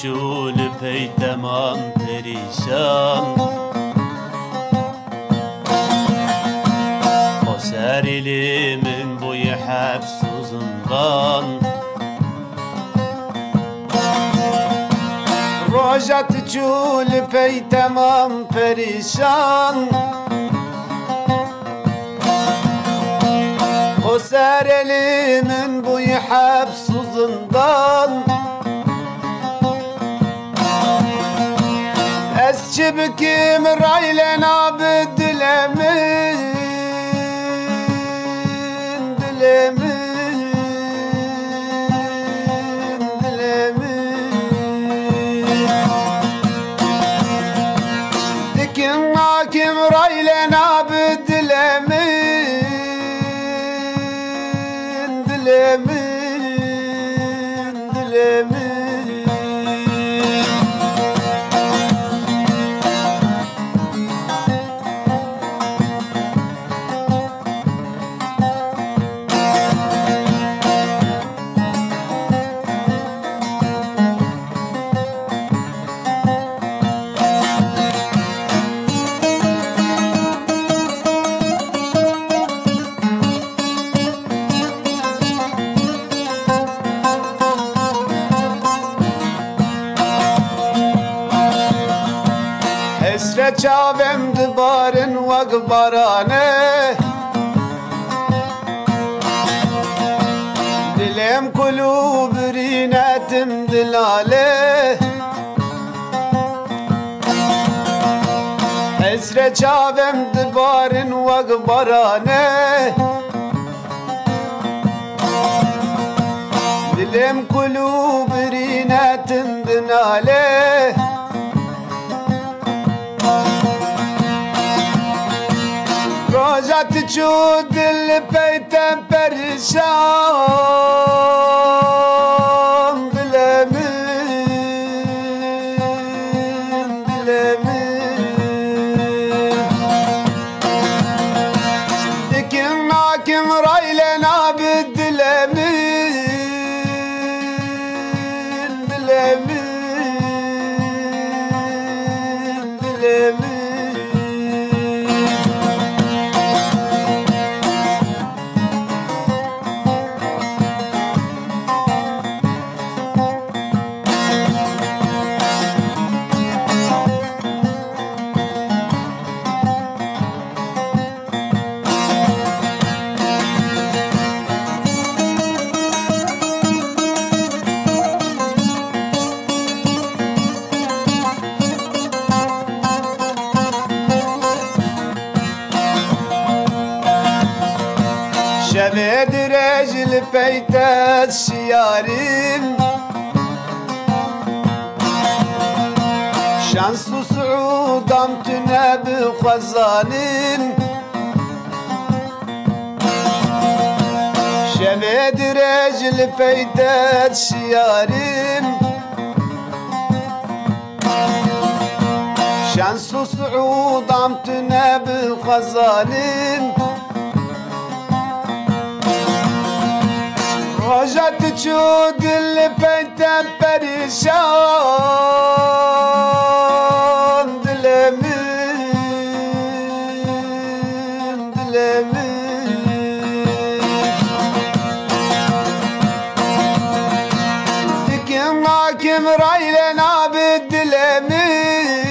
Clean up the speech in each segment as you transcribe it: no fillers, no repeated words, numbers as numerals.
چول پی تمام پریشان O serilimin boyu hepsi uzundan Rojat çul pey tamam perişan O serilimin boyu hepsi uzundan Esçibkim raylen abd dilemin Dikin hakim raylen abd dilemin Esre çavem dibarın vakbarane Dilem kulub rinetim dilale Esre çavem dibarın vakbarane Dilem kulub rinetim dilale Rojat çu dil peytem perişan Dilemin Dikin hakim raylen abd dilemin Şeved rejl peytet şiyarim Şanslı suudam tüneb khazanim Şeved rejl peytet şiyarim Şanslı suudam tüneb khazanim Rojat çu dil peytem perişan Dilemin Dikin hakim raylen abd dilemin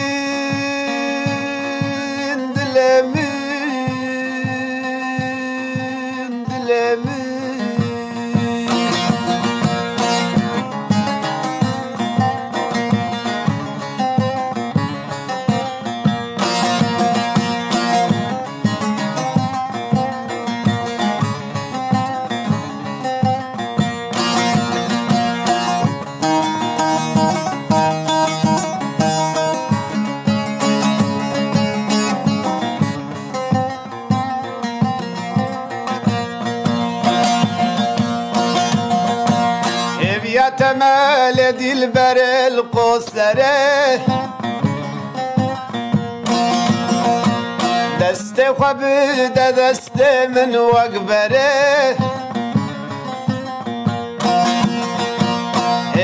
temel dilber el qosere Deste xabide deste min vakbere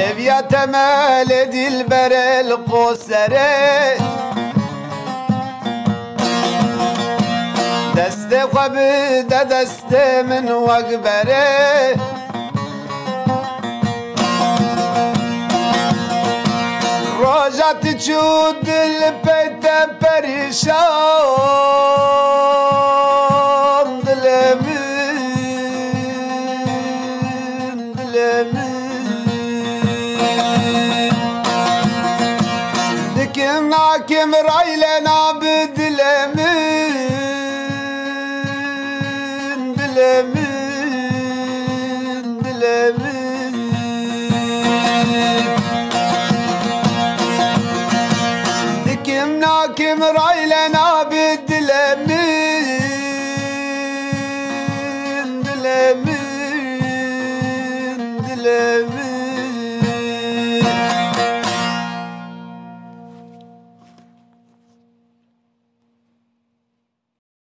Ev temel dilber el kosere deste xwebide deste min wegbere rojat çû dil peyte perişan dilemin dikin hakim rayle nabi dilemin